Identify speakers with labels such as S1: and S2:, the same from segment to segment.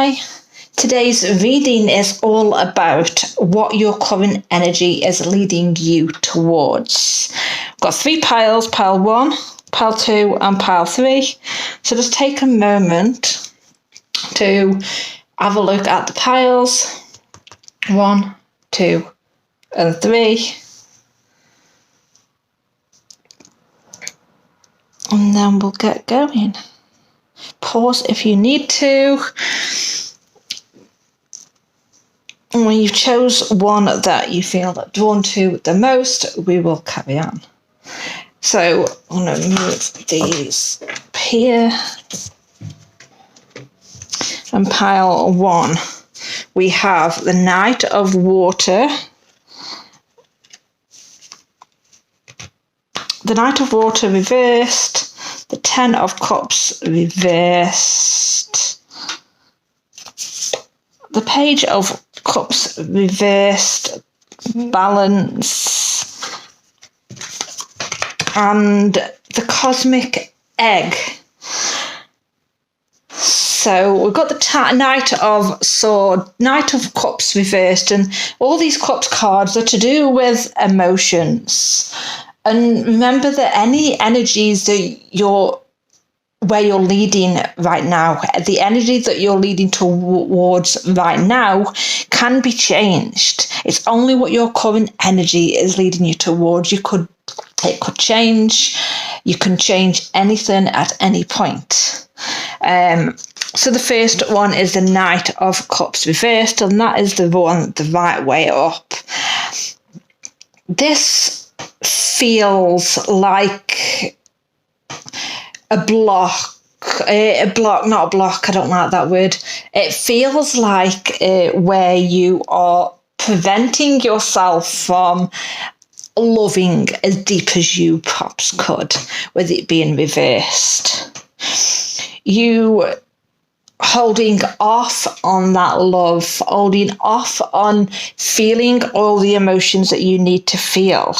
S1: Gemini, today's reading is all about what your current energy is leading you towards. I've got 3 piles, pile 1, pile 2 and pile 3. So just take a moment to have a look at the piles. 1, 2 and 3. And then we'll get going. Pause if you need to. And when you've chose one that you feel drawn to the most, we will carry on. So I'm going to move these up here. And pile 1, we have the Knight of Water. The Knight of Water reversed, the 10 of Cups reversed, the Page of Cups reversed, Balance, and the Cosmic Egg. So we've got the Knight of Sword, Knight of Cups reversed, and all these Cups cards are to do with emotions. And remember that any energies that where you're leading right now, the energy that you're leading towards right now can be changed. It's only what your current energy is leading you towards. It could change. You can change anything at any point. So the first one is the Knight of Cups reversed, and that is the one the right way up. This feels like a block, not a block, I don't like that word. It feels like where you are preventing yourself from loving as deep as you perhaps could, with it being reversed. You holding off on that love, holding off on feeling all the emotions that you need to feel.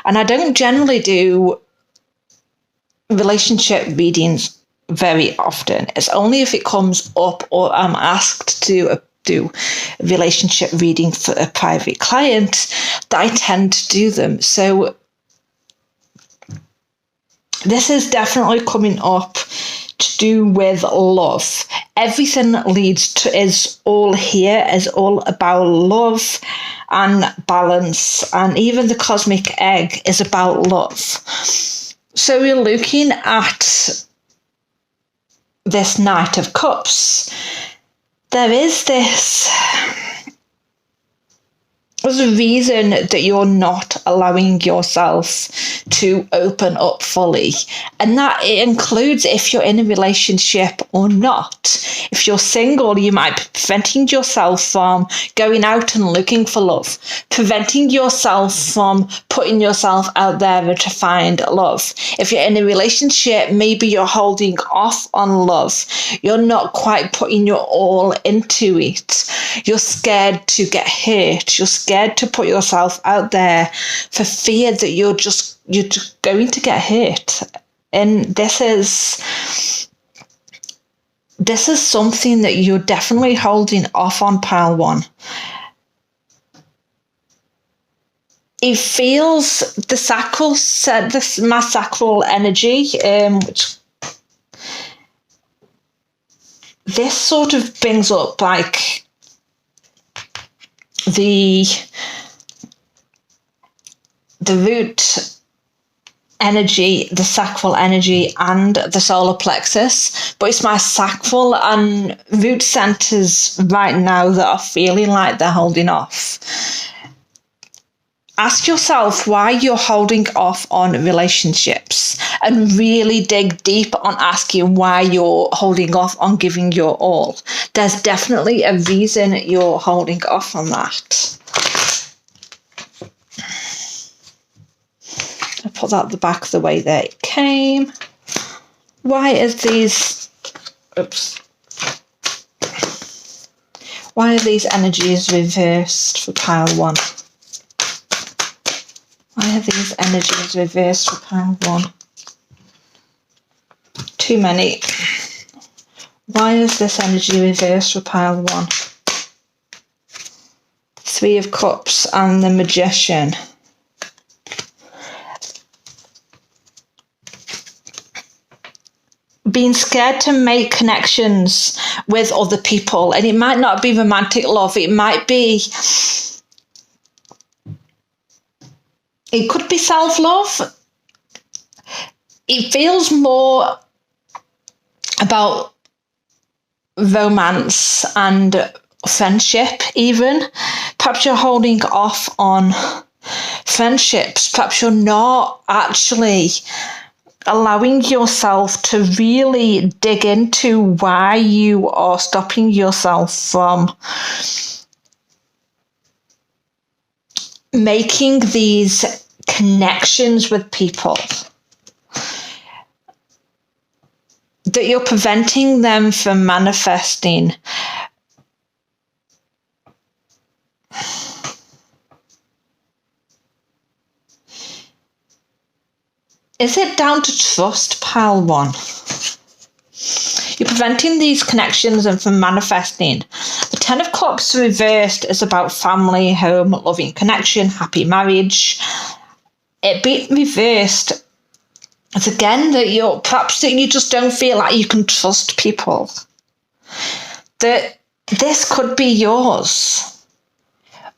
S1: And I don't generally do relationship readings very often. It's only if it comes up or I'm asked to do a relationship reading for a private client that I tend to do them. So this is definitely coming up to do with love. Everything that leads to is all about love and balance, and even the Cosmic Egg is about love. So we're looking at this Knight of Cups. There's a reason that you're not allowing yourself to open up fully. And that it includes if you're in a relationship or not. If you're single, you might be preventing yourself from going out and looking for love, preventing yourself from putting yourself out there to find love. If you're in a relationship, maybe you're holding off on love. You're not quite putting your all into it. You're scared to get hurt. You're scared to put yourself out there for fear that you're just going to get hurt. And this is something that you're definitely holding off on, pile 1. It feels my sacral energy, which this sort of brings up like the root energy, the sacral energy, and the solar plexus, but it's my sacral and root centers right now that are feeling like they're holding off. Ask yourself why you're holding off on relationships, and really dig deep on asking why you're holding off on giving your all. There's definitely a reason you're holding off on that. I'll put that at the back the way that it came. Why are these energies reversed for pile 1? Why are these energies reversed for pile 1? Too many. Why is this energy reversed for pile 1? 3 of Cups and the Magician. Being scared to make connections with other people. And it might not be romantic love. It might be... It could be self-love. It feels more about romance and friendship even. Perhaps you're holding off on friendships. Perhaps you're not actually allowing yourself to really dig into why you are stopping yourself from making these connections with people. That you're preventing them from manifesting. Is it down to trust, pile 1? You're preventing these connections and from manifesting. The 10 of Cups reversed is about family, home, loving connection, happy marriage. It being reversed is again that perhaps you just don't feel like you can trust people. That this could be yours.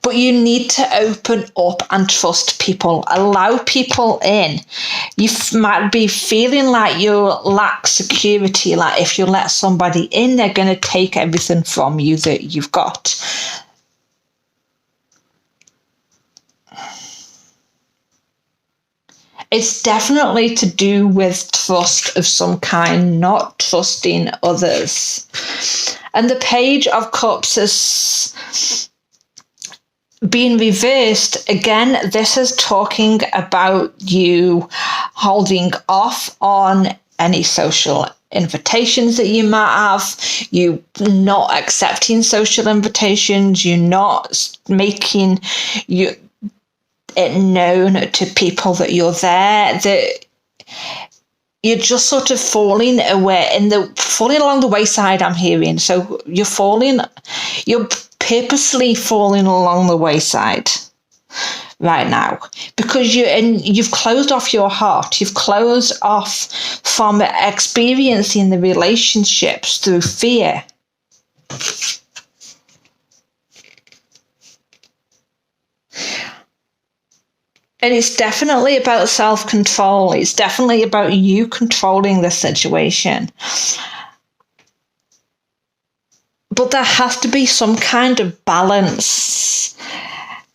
S1: But you need to open up and trust people. Allow people in. You might be feeling like you lack security. Like if you let somebody in, they're going to take everything from you that you've got. It's definitely to do with trust of some kind, not trusting others. And the Page of Cups is... being reversed, again, this is talking about you holding off on any social invitations that you might have, you not accepting social invitations, you not making it known to people that you're there, that you're just sort of falling along the wayside, I'm hearing. So you're purposely falling along the wayside right now because you've closed off your heart. You've closed off from experiencing the relationships through fear. And it's definitely about self-control. It's definitely about you controlling the situation. But there has to be some kind of balance.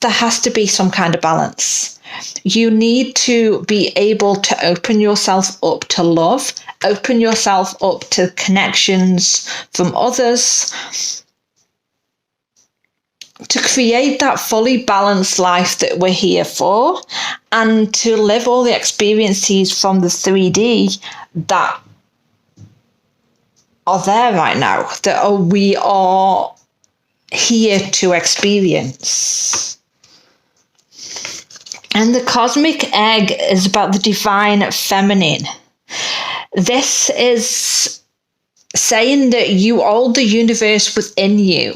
S1: There has to be some kind of balance. You need to be able to open yourself up to love, open yourself up to connections from others, to create that fully balanced life that we're here for, and to live all the experiences from the 3D that are there right now, that we are here to experience. And the cosmic egg is about the divine feminine. This is saying that you hold the universe within you,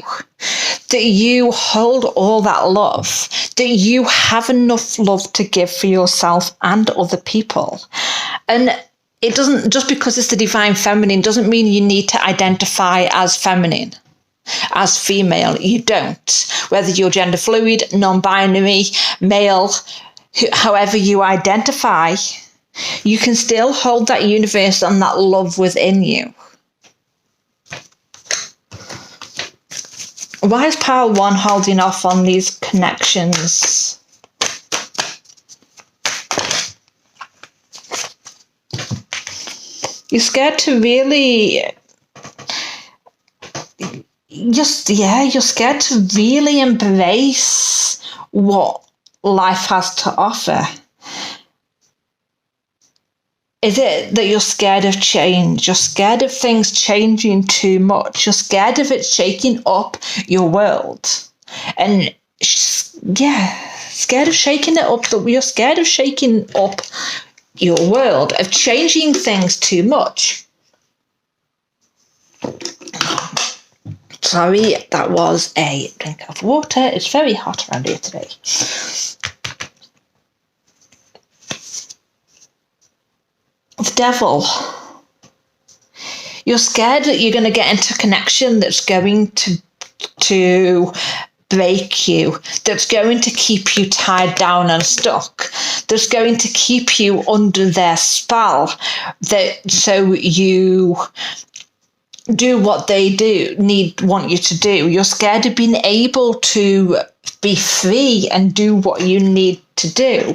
S1: that you hold all that love, that you have enough love to give for yourself and other people. And it doesn't, just because it's the divine feminine doesn't mean you need to identify as feminine, as female. You don't. Whether you're gender fluid, non-binary, male, however you identify, you can still hold that universe and that love within you. Why is pile 1 holding off on these connections? You're scared to really, you're scared to really embrace what life has to offer. Is it that you're scared of change? You're scared of things changing too much. You're scared of it shaking up your world. And scared of shaking it up. You're scared of shaking up your world, of changing things too much. Sorry, that was a drink of water. It's very hot around here today. The Devil. You're scared that you're going to get into a connection that's going to break you, that's going to keep you tied down and stuck, that's going to keep you under their spell, so you do what they want you to do. You're scared of being able to be free and do what you need to do.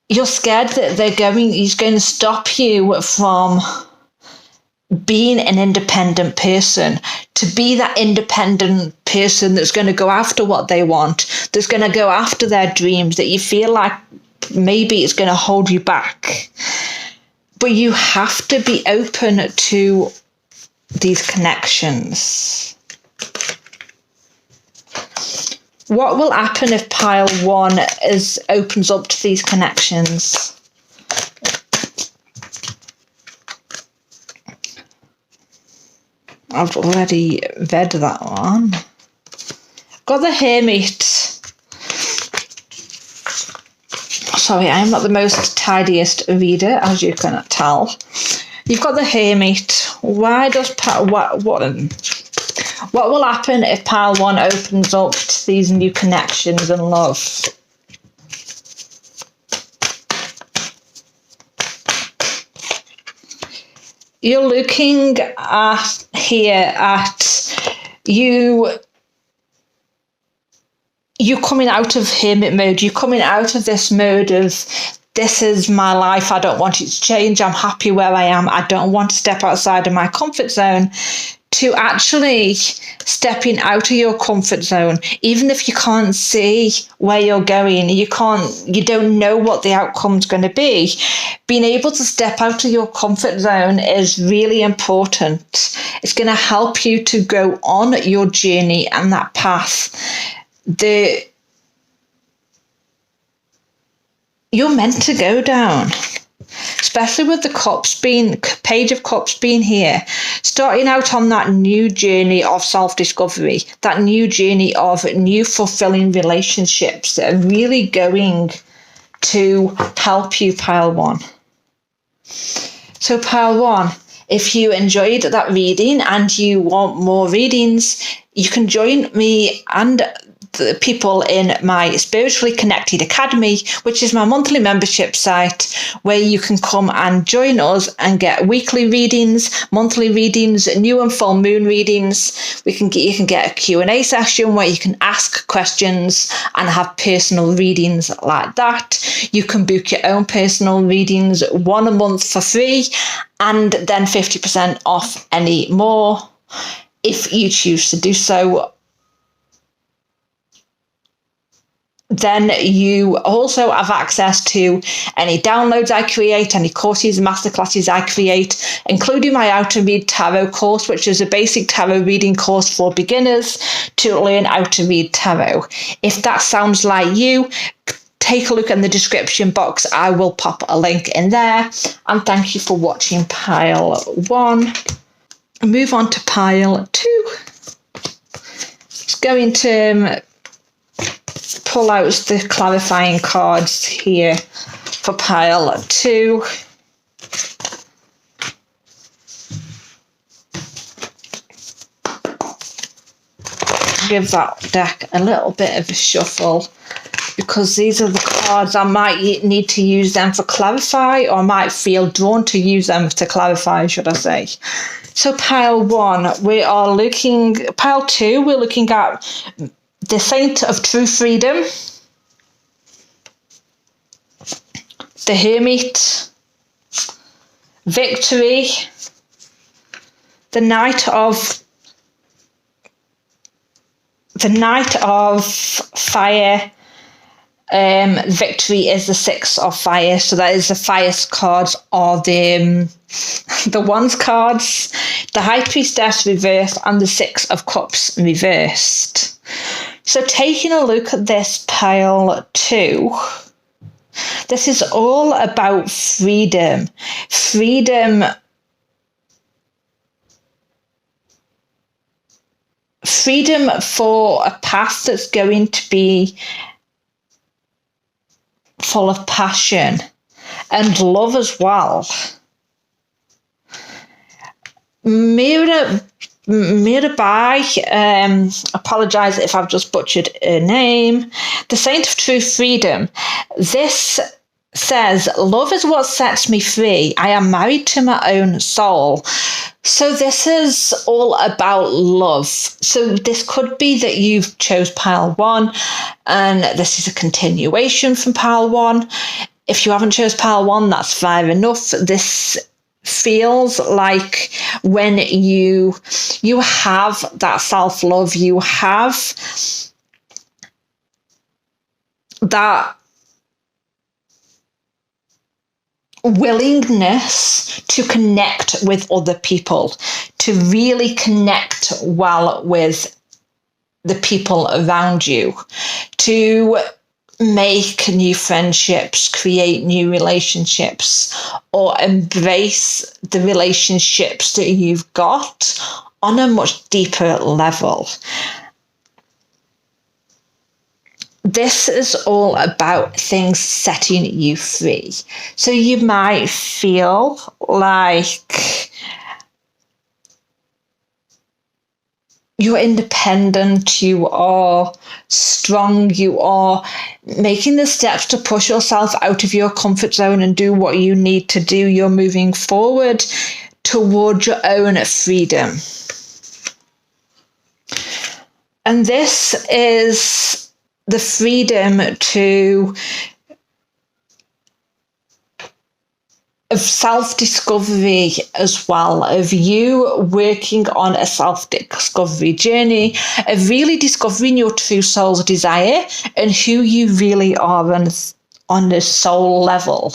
S1: You're scared that he's going to stop you from being an independent person, to be that independent person that's going to go after what they want, that's going to go after their dreams, that you feel like maybe it's going to hold you back. But you have to be open to these connections. What will happen if pile 1 opens up to these connections? I've already read that one. Got the Hermit. Sorry, I'm not the most tidiest reader, as you can tell. You've got the Hermit. Why does what will happen if pile 1 opens up to these new connections and love? You're looking at you coming out of hermit mode. You're coming out of this mode of, this is my life, I don't want it to change, I'm happy where I am, I don't want to step outside of my comfort zone, to actually stepping out of your comfort zone. Even if you can't see where you're going, you don't know what the outcome's going to be. Being able to step out of your comfort zone is really important. It's going to help you to go on your journey and that path. You're meant to go down. Especially with the Page of Cups being here, starting out on that new journey of self-discovery, that new journey of new fulfilling relationships that are really going to help you, pile 1. So pile 1, if you enjoyed that reading and you want more readings, you can join me and the people in my Spiritually Connected Academy, which is my monthly membership site, where you can come and join us and get weekly readings, monthly readings, new and full moon readings. You can get a Q&A session where you can ask questions and have personal readings like that. You can book your own personal readings, 1 a month for free, and then 50% off any more if you choose to do so. Then you also have access to any downloads I create, any courses and masterclasses I create, including my How to Read Tarot course, which is a basic tarot reading course for beginners to learn how to read tarot. If that sounds like you, take a look in the description box. I will pop a link in there. And thank you for watching pile 1. Move on to pile 2. It's going to pull out the clarifying cards here for pile 2. Give that deck a little bit of a shuffle, because these are the cards I might need to use them for clarify, or might feel drawn to use them to clarify, should I say. So pile 1, pile 2, we're looking at the Saint of True Freedom, the Hermit, Victory, the Knight of Fire. Victory is the 6 of Fire, so that is the fire cards, or the Wands cards, the High Priestess reversed, and the 6 of Cups reversed. So taking a look at this pile 2, this is all about freedom. Freedom freedom for a path that's going to be full of passion and love as well. Mirabai, apologise if I've just butchered her name. The Saint of True Freedom. This says, love is what sets me free. I am married to my own soul. So this is all about love. So this could be that you've chose pile 1 and this is a continuation from pile 1. If you haven't chose pile 1, that's fair enough. This feels like when you have that self-love, you have that willingness to connect with other people, to really connect well with the people around you, to make new friendships, create new relationships, or embrace the relationships that you've got on a much deeper level. This is all about things setting you free. So you might feel like you're independent, you are strong, you are making the steps to push yourself out of your comfort zone and do what you need to do. You're moving forward towards your own freedom. And this is the freedom of self-discovery as well, of you working on a self-discovery journey, of really discovering your true soul's desire and who you really are on the soul level.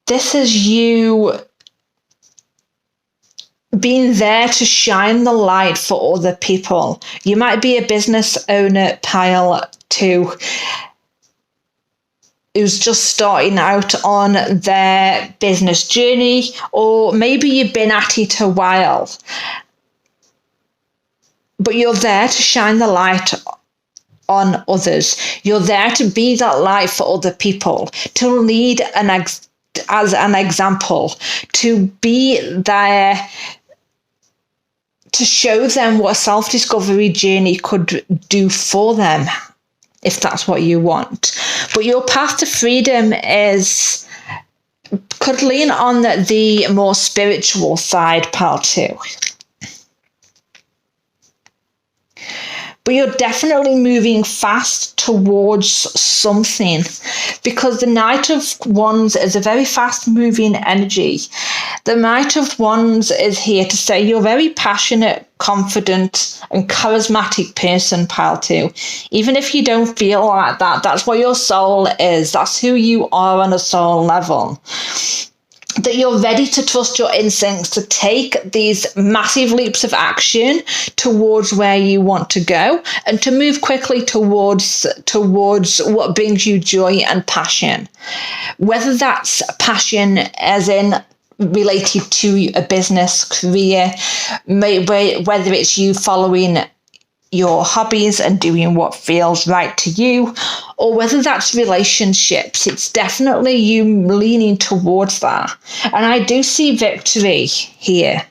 S1: This is you being there to shine the light for other people. You might be a business owner, pile 2, who's just starting out on their business journey, or maybe you've been at it a while, but you're there to shine the light on others. You're there to be that light for other people, to lead as an example, to be there to show them what a self-discovery journey could do for them, if that's what you want. But your path to freedom could lean on the more spiritual side, pile 2. But you're definitely moving fast towards something, because the Knight of Wands is a very fast-moving energy. The Knight of Wands is here to say you're a very passionate, confident, and charismatic person, pile 2. Even if you don't feel like that, that's what your soul is. That's who you are on a soul level. That you're ready to trust your instincts, to take these massive leaps of action towards where you want to go, and to move quickly towards what brings you joy and passion. Whether that's passion as in related to a business, career, whether it's you following your hobbies and doing what feels right to you, or whether that's relationships, it's definitely you leaning towards that. And I do see victory here.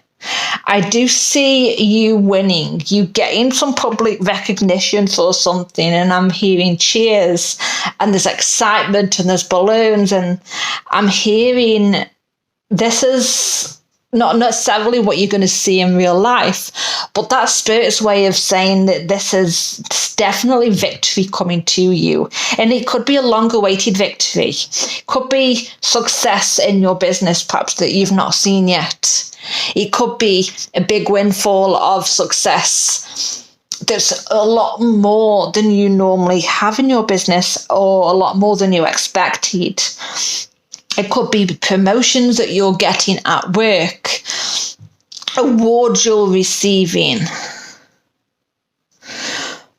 S1: I do see you winning, you getting some public recognition for something, and I'm hearing cheers and there's excitement and there's balloons, and I'm hearing this is not necessarily what you're going to see in real life, but that's Spirit's way of saying that this is definitely victory coming to you. And it could be a long-awaited victory. It could be success in your business, perhaps, that you've not seen yet. It could be a big windfall of success that's a lot more than you normally have in your business, or a lot more than you expected. It could be promotions that you're getting at work, awards you're receiving.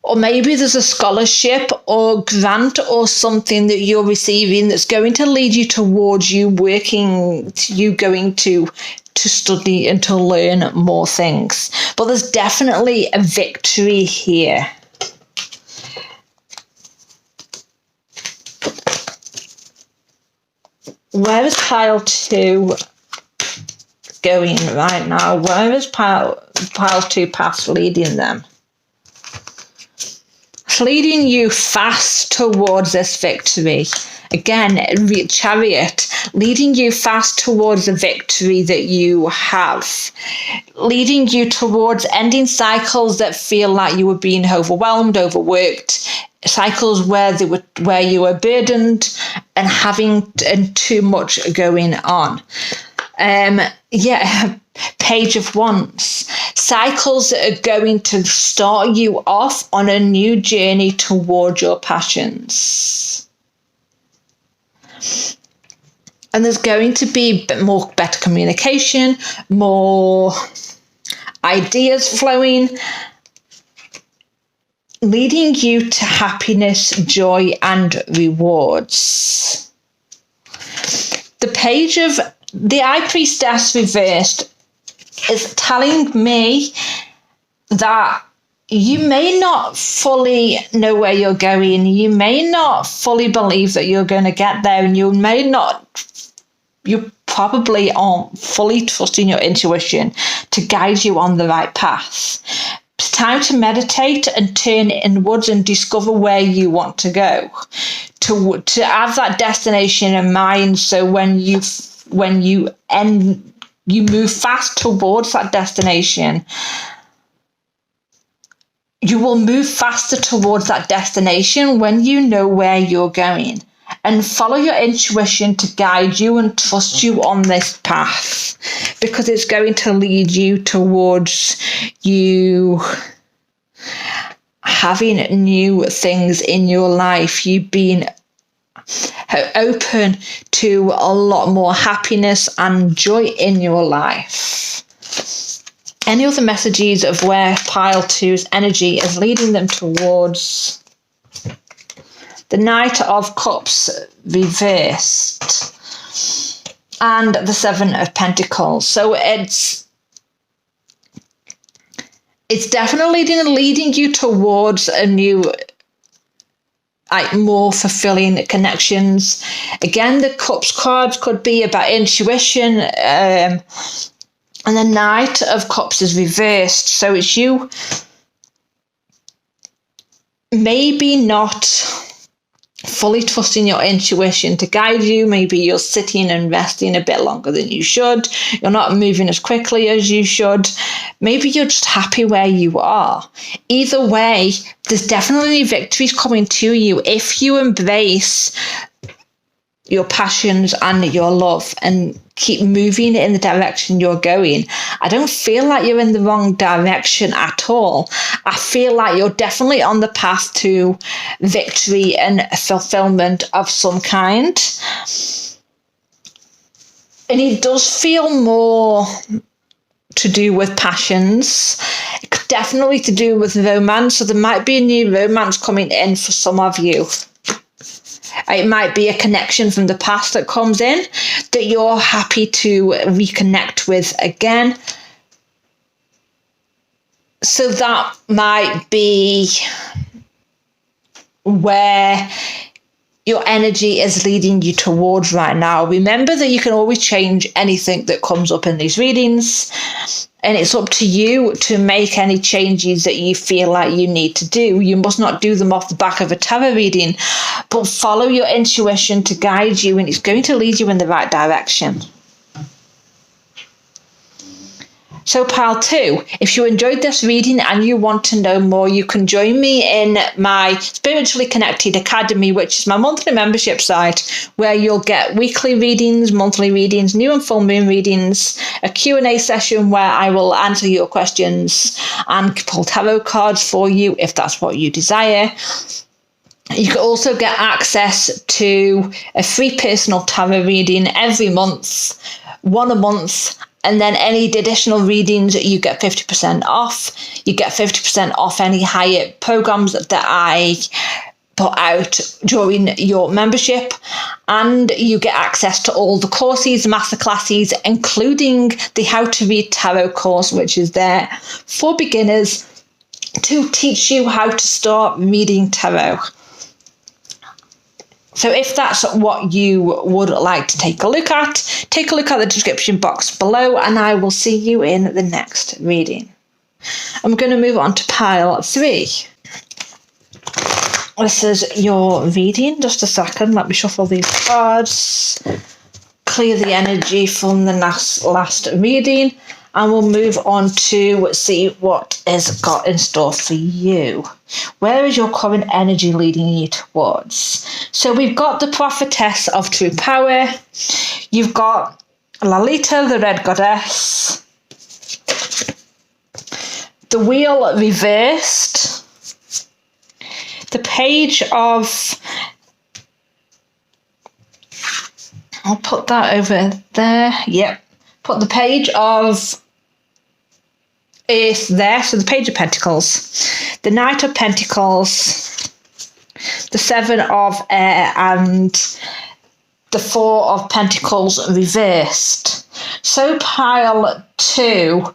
S1: Or maybe there's a scholarship or grant or something that you're receiving that's going to lead you towards you going to to study and to learn more things. But there's definitely a victory here. Where is pile 2 going right now? Where is pile 2 path leading them? It's leading you fast towards this victory. Again, Chariot, leading you fast towards the victory that you have. Leading you towards ending cycles that feel like you were being overwhelmed, overworked. Cycles where you were burdened and having too much going on. Page of Wands. Cycles that are going to start you off on a new journey toward your passions. And there's going to be better communication, more ideas flowing, leading you to happiness, joy, and rewards. The page of the High Priestess reversed is telling me that you may not fully know where you're going. You may not fully believe that you're going to get there, and you probably aren't fully trusting your intuition to guide you on the right path. It's time to meditate and turn inwards and discover where you want to go. To have that destination in mind, so when you move fast towards that destination, you will move faster towards that destination when you know where you're going, and follow your intuition to guide you and trust you on this path, because it's going to lead you towards you having new things in your life, you being open to a lot more happiness and joy in your life. Any other messages of where pile 2's energy is leading them towards? The Knight of Cups reversed and the 7 of Pentacles. So it's definitely leading you towards a new, more fulfilling connections. Again, the Cups cards could be about intuition, and the Knight of Cups is reversed. So it's you maybe not fully trusting your intuition to guide you. Maybe you're sitting and resting a bit longer than you should. You're not moving as quickly as you should. Maybe you're just happy where you are. Either way, there's definitely victories coming to you if you embrace your passions and your love and keep moving in the direction you're going. I don't feel like you're in the wrong direction at all. I feel like you're definitely on the path to victory and fulfillment of some kind. And it does feel more to do with passions, definitely to do with romance. So there might be a new romance coming in for some of you. It might be a connection from the past that comes in that you're happy to reconnect with again. So that might be where your energy is leading you towards right now. Remember that you can always change anything that comes up in these readings, and it's up to you to make any changes that you feel like you need to do. You must not do them off the back of a tarot reading, but follow your intuition to guide you, and it's going to lead you in the right direction. So pile 2, if you enjoyed this reading and you want to know more, you can join me in my Spiritually Connected Academy, which is my monthly membership site, where you'll get weekly readings, monthly readings, new and full moon readings, a Q&A session where I will answer your questions and pull tarot cards for you if that's what you desire. You can also get access to a free personal tarot reading every month, one a month. And then any additional readings, you get 50% off. You get 50% off any higher programs that I put out during your membership, and you get access to all the courses, masterclasses, including the How to Read Tarot course, which is there for beginners to teach you how to start reading tarot. So if that's what you would like to take a look at the description box below, and I will see you in the next reading. I'm going to move on to pile 3. This is your reading. Just a second, let me shuffle these cards, clear the energy from the last reading, and we'll move on to see what is got in store for you. Where is your current energy leading you towards? So we've got the Prophetess of True Power. You've got Lalita, the Red Goddess. The Wheel reversed. The Page of... I'll put that over there. Yep. Put the Page of Earth there. So the Page of Pentacles. The Knight of Pentacles. The Seven of Air. And the Four of Pentacles reversed. So pile 2.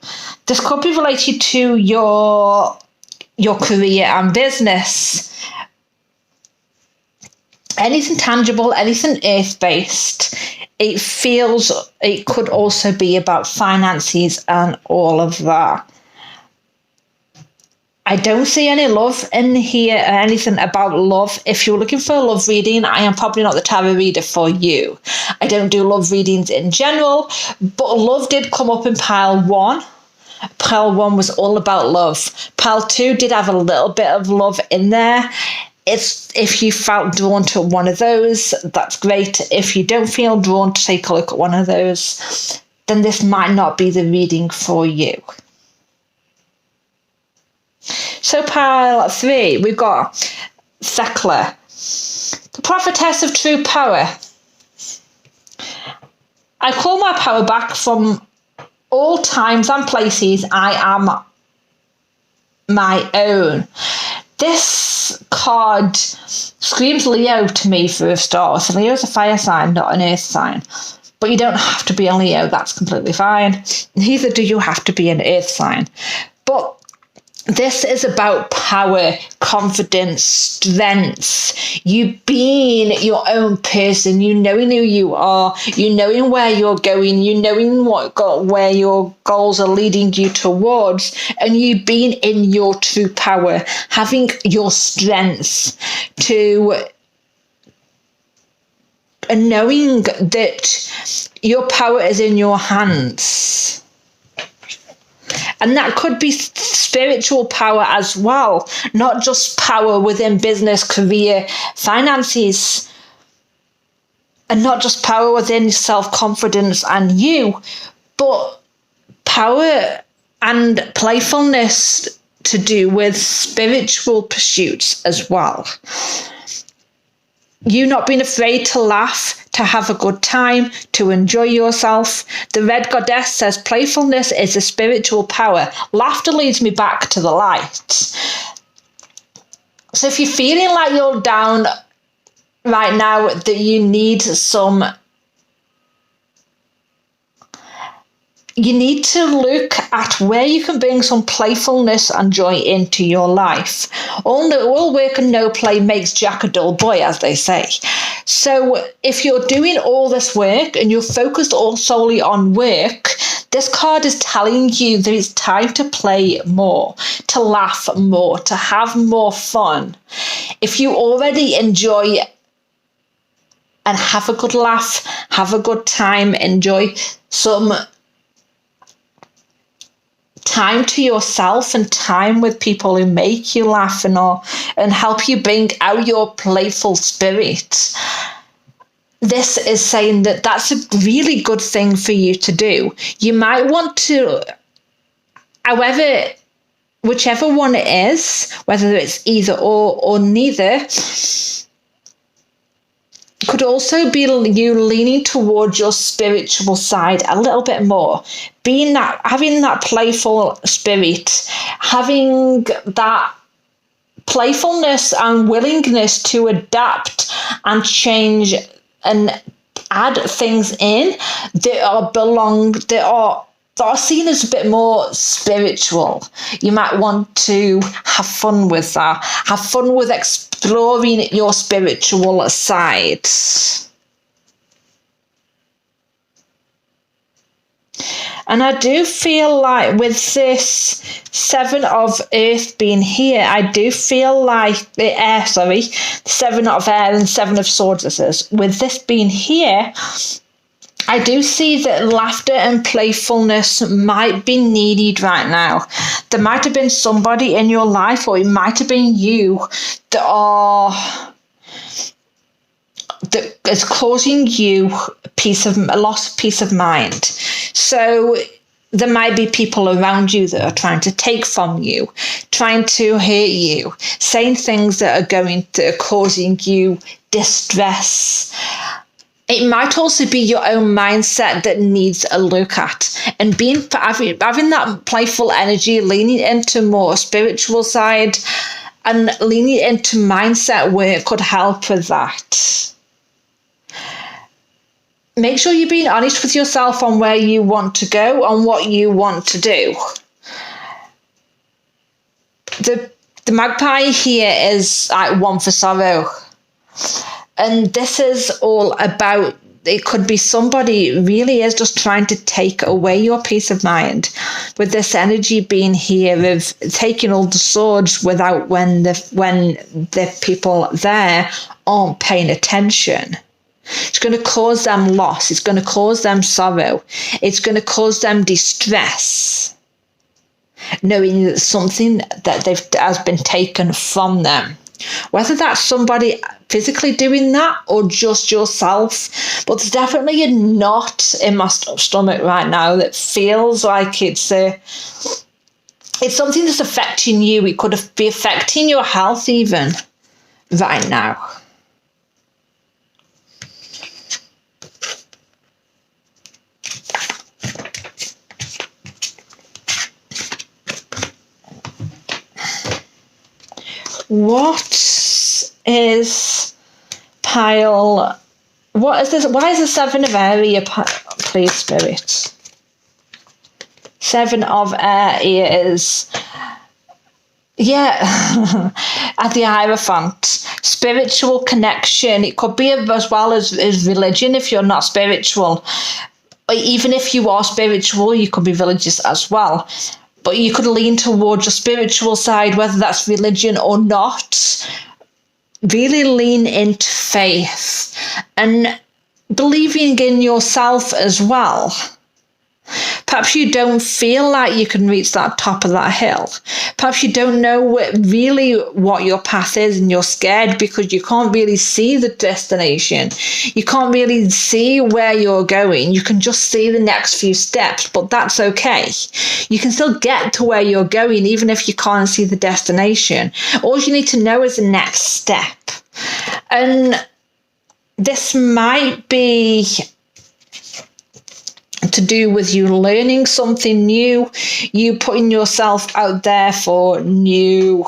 S1: This could be related to your career and business. Anything tangible, anything earth-based. It feels it could also be about finances and all of that. I don't see any love in here or anything about love. If you're looking for a love reading, I am probably not the tarot reader for you. I don't do love readings in general, but love did come up in pile 1. Pile 1 was all about love. Pile 2 did have a little bit of love in there. If you felt drawn to one of those, that's great. If you don't feel drawn to take a look at one of those, then this might not be the reading for you. So pile 3, we've got Thecla, the Prophetess of True Power. I call my power back from all times and places. I am my own. This card screams Leo to me for a start. So Leo's a fire sign, not an earth sign. But you don't have to be a Leo, that's completely fine. Neither do you have to be an earth sign. But this is about power, confidence, strength, you being your own person, you knowing who you are, you knowing where you're going, you knowing where your goals are leading you towards, and you being in your true power, having your strength and knowing that your power is in your hands. And that could be spiritual power as well, not just power within business, career, finances, and not just power within self-confidence and you, but power and playfulness to do with spiritual pursuits as well. You not being afraid to laugh, to have a good time, to enjoy yourself. The Red Goddess says playfulness is a spiritual power. Laughter leads me back to the light. So if you're feeling like you're down right now, that you need you need to look at where you can bring some playfulness and joy into your life. All work and no play makes Jack a dull boy, as they say. So if you're doing all this work and you're focused all solely on work, this card is telling you that it's time to play more, to laugh more, to have more fun. If you already enjoy and have a good laugh, have a good time, enjoy some time to yourself and time with people who make you laugh and help you bring out your playful spirit. This is saying that that's a really good thing for you to do. You might want to, however, whichever one it is, whether it's either or neither, could also be you leaning towards your spiritual side a little bit more, having that playful spirit, having that playfulness and willingness to adapt and change and add things in that are seen as a bit more spiritual. You might want to have fun with that. Have fun with exploring your spiritual side. And I do feel like with this Seven of Earth being here, I do feel like the Seven of Air and Seven of Swords, with this being here, I do see that laughter and playfulness might be needed right now. There might have been somebody in your life, or it might have been you, that is causing you a loss of peace of mind. So there might be people around you that are trying to take from you, trying to hurt you, saying things that are causing you distress. It might also be your own mindset that needs a look at, and having that playful energy, leaning into more spiritual side and leaning into mindset work could help with that. Make sure you're being honest with yourself on where you want to go and what you want to do. The magpie here is like one for sorrow. And this is all about, it could be somebody really is just trying to take away your peace of mind, with this energy being here of taking all the swords without when the people there aren't paying attention. It's going to cause them loss. It's going to cause them sorrow. It's going to cause them distress, knowing that something that has been taken from them. Whether that's somebody physically doing that or just yourself, but there's definitely a knot in my stomach right now that feels like it's something that's affecting you. It could be affecting your health even right now. What is pile? What is this? Why is the Seven of Air here, please, Spirit? Seven of Air is, at the Hierophant. Spiritual connection. It could be as well as religion if you're not spiritual. Or even if you are spiritual, you could be religious as well. But you could lean towards your spiritual side, whether that's religion or not. Really lean into faith and believing in yourself as well. Perhaps you don't feel like you can reach that top of that hill. Perhaps you don't know really what your path is, and you're scared because you can't really see the destination. You can't really see where you're going. You can just see the next few steps, but that's okay. You can still get to where you're going even if you can't see the destination. All you need to know is the next step. And this might be to do with you learning something new, you putting yourself out there for new,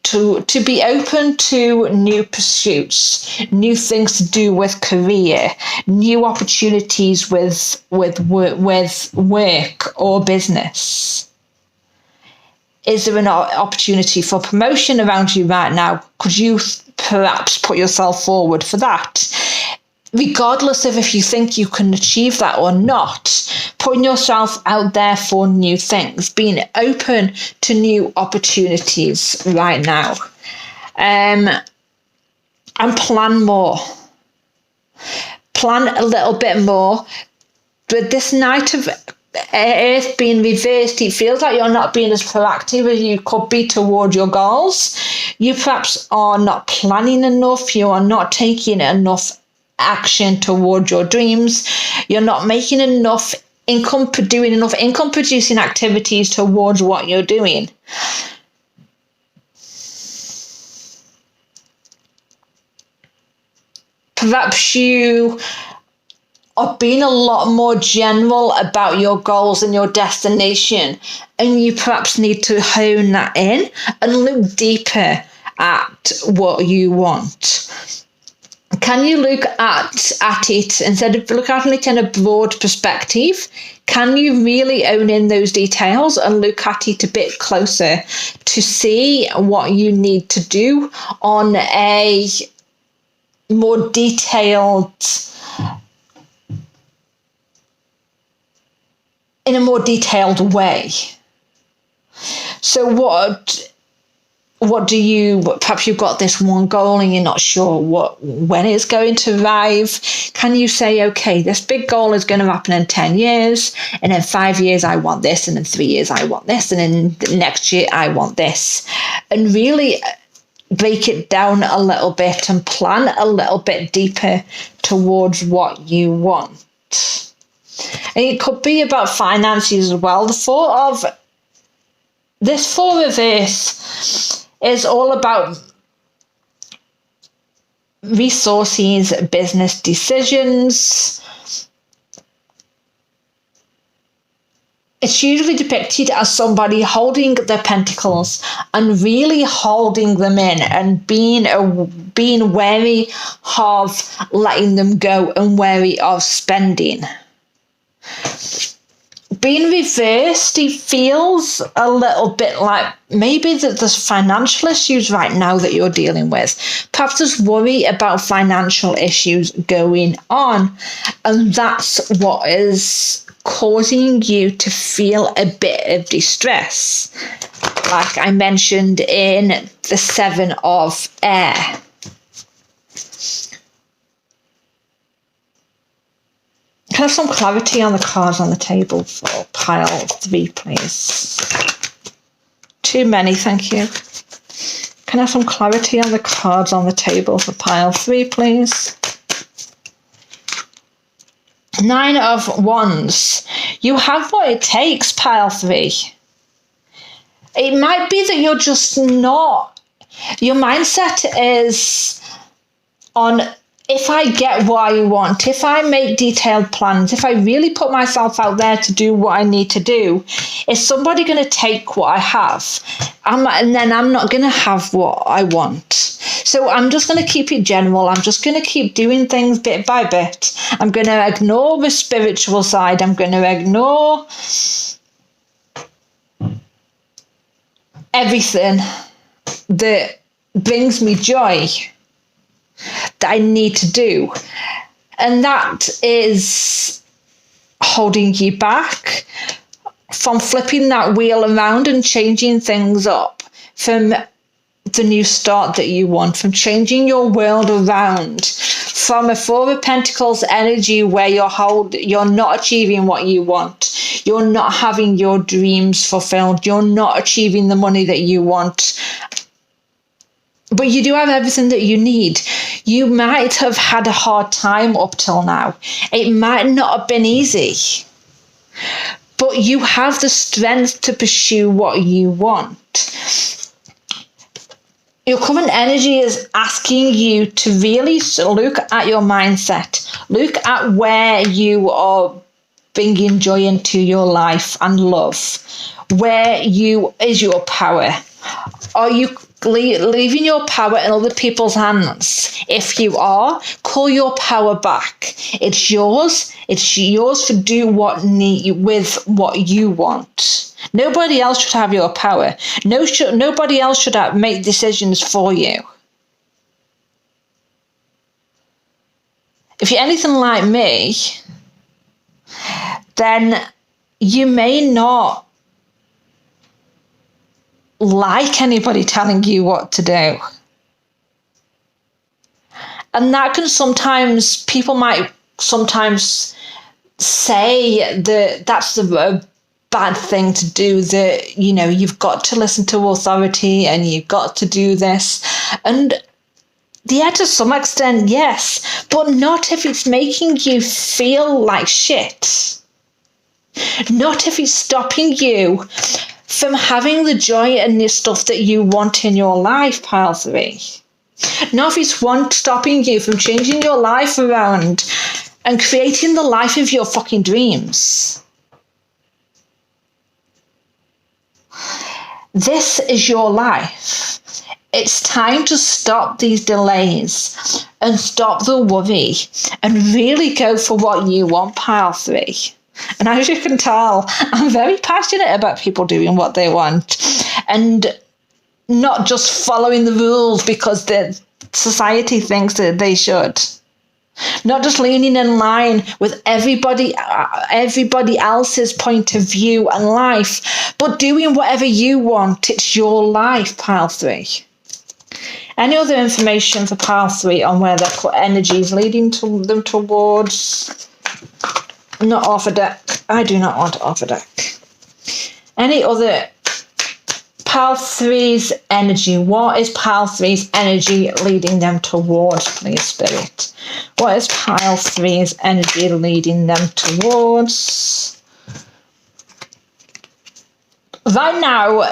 S1: to be open to new pursuits, new things to do with career, new opportunities with work or business. Is there an opportunity for promotion around you right now? Could you perhaps put yourself forward for that? Regardless of if you think you can achieve that or not, putting yourself out there for new things, being open to new opportunities right now. And plan more. Plan a little bit more. With this Knight of Earth being reversed, it feels like you're not being as proactive as you could be toward your goals. You perhaps are not planning enough. You are not taking enough action toward your dreams. You're not making enough income, doing enough income producing activities towards what you're doing. Perhaps you are being a lot more general about your goals and your destination, and you perhaps need to hone that in and look deeper at what you want? Can you look at it, instead of looking at it in a broad perspective, can you really own in those details and look at it a bit closer to see what you need to do on a more detailed, in a more detailed way? So what do you, perhaps you've got this one goal and you're not sure when it's going to arrive. Can you say, okay, this big goal is going to happen in 10 years, and in 5 years I want this, and in 3 years I want this, and in the next year I want this, and really break it down a little bit and plan a little bit deeper towards what you want. And it could be about finances as well. The four reverse is all about resources, business decisions. It's usually depicted as somebody holding their pentacles and really holding them in and being wary of letting them go and wary of spending. Being reversed, it feels a little bit like maybe that there's financial issues right now that you're dealing with. Perhaps there's worry about financial issues going on, and that's what is causing you to feel a bit of distress, like I mentioned in the Seven of Air. Can I have some clarity on the cards on the table for pile 3, please? Too many, thank you. Can I have some clarity on the cards on the table for pile 3, please? 9 of Wands. You have what it takes, pile 3. It might be that you're just not... Your mindset is on... If I get what I want, if I make detailed plans, if I really put myself out there to do what I need to do, is somebody going to take what I have? And then I'm not going to have what I want. So I'm just going to keep it general. I'm just going to keep doing things bit by bit. I'm going to ignore the spiritual side. I'm going to ignore everything that brings me joy that I need to do. And that is holding you back from flipping that wheel around and changing things up, from the new start that you want, from changing your world around, from a Four of Pentacles energy where you're not achieving what you want, you're not having your dreams fulfilled, you're not achieving the money that you want, but you do have everything that you need. You might have had a hard time up till now. It might not have been easy, but you have the strength to pursue what you want. Your current energy is asking you to really look at your mindset. Look at where you are bringing joy into your life and love. Where is your power? Are you leaving your power in other people's hands? If you are, call your power back. It's yours. It's yours to do with what you want. Nobody else should have your power. Nobody else should make decisions for you. If you're anything like me, then you may not like anybody telling you what to do. And that can sometimes, people might sometimes say that that's a bad thing to do, that, you've got to listen to authority and you've got to do this. And yeah, to some extent, yes, but not if it's making you feel like shit. Not if it's stopping you from having the joy and the stuff that you want in your life, pile 3. Not if it's stopping you from changing your life around and creating the life of your fucking dreams. This is your life. It's time to stop these delays and stop the worry and really go for what you want, pile 3. And as you can tell, I'm very passionate about people doing what they want and not just following the rules because the society thinks that they should. Not just leaning in line with everybody else's point of view and life, but doing whatever you want. It's your life, pile 3. Any other information for pile 3 on where their energy is leading to them towards? Not off a deck. I do not want off a deck. Any other pile 3's energy? What is pile 3's energy leading them towards, please, Spirit? What is pile 3's energy leading them towards? Right now,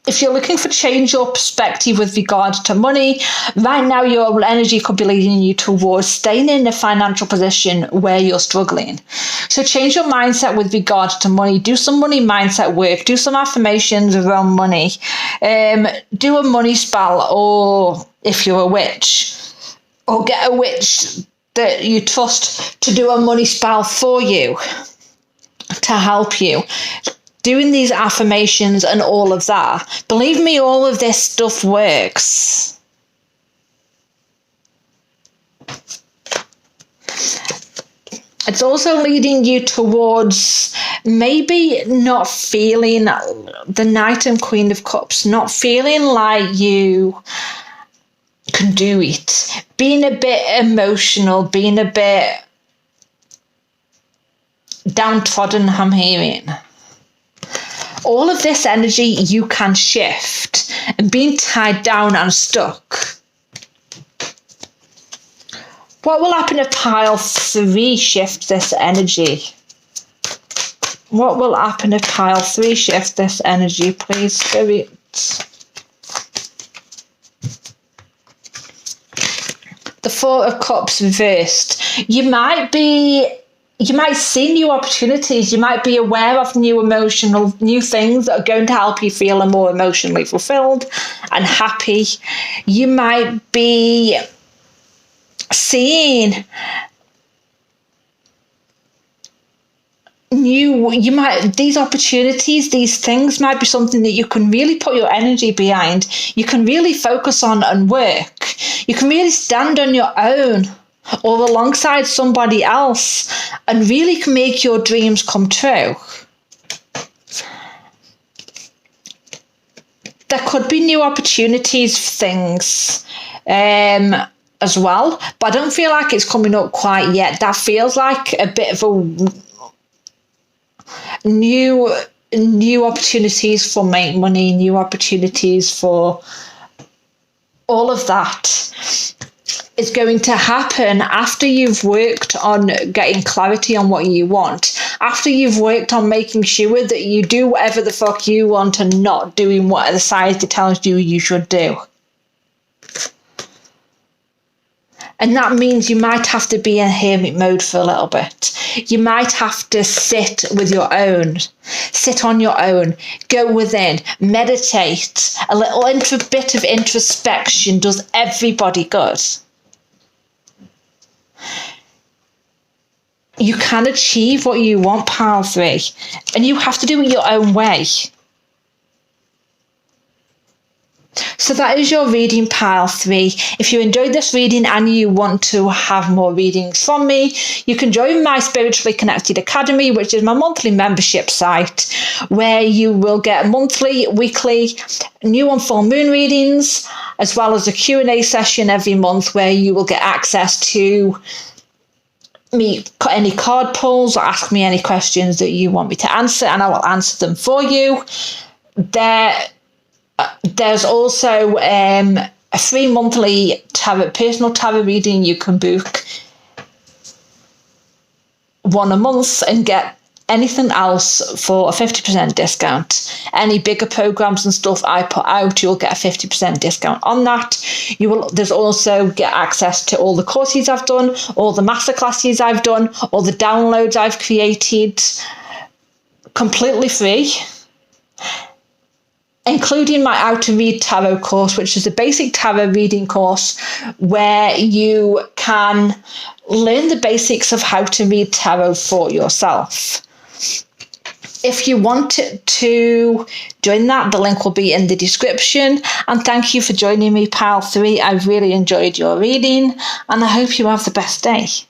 S1: if you're looking for change your perspective with regards to money, right now your energy could be leading you towards staying in a financial position where you're struggling. So change your mindset with regards to money. Do some money mindset work. Do some affirmations around money. Do a money spell, or if you're a witch, or get a witch that you trust to do a money spell for you, to help you. Doing these affirmations and all of that. Believe me, all of this stuff works. It's also leading you towards maybe not feeling the Knight and Queen of Cups, not feeling like you can do it. Being a bit emotional, being a bit downtrodden, I'm hearing. All of this energy you can shift, and being tied down and stuck. What will happen if pile 3 shifts this energy? What will happen if pile 3 shifts this energy, please, Spirit? The 4 of Cups reversed. You might see new opportunities. You might be aware of new things that are going to help you feel more emotionally fulfilled and happy. You might be seeing these opportunities, these things might be something that you can really put your energy behind. You can really focus on and work. You can really stand on your own or alongside somebody else and really make your dreams come true. There could be new opportunities for things as well, but I don't feel like it's coming up quite yet. That feels like a bit of a new opportunities for make money, new opportunities for all of that is going to happen after you've worked on getting clarity on what you want, after you've worked on making sure that you do whatever the fuck you want and not doing what the society tells you should do. And that means you might have to be in hermit mode for a little bit. You might have to sit on your own, go within, meditate. A little bit of introspection does everybody good. You can achieve what you want, pile 3, and you have to do it your own way. So that is your reading, pile 3. If you enjoyed this reading and you want to have more readings from me, you can join my Spiritually Connected Academy, which is my monthly membership site, where you will get monthly, weekly, new and full moon readings, as well as a Q&A session every month where you will get access to me, any card pulls, or ask me any questions that you want me to answer, and I will answer them for you. There's also a free monthly personal tarot reading you can book one a month and get anything else for a 50% discount. Any bigger programs and stuff I put out, you'll get a 50% discount on that. There's also get access to all the courses I've done, all the masterclasses I've done, all the downloads I've created, completely free. including my How to Read Tarot course, which is a basic tarot reading course where you can learn the basics of how to read tarot for yourself. If you want to join that, the link will be in the description. And thank you for joining me, Pile 3. I really enjoyed your reading, and I hope you have the best day.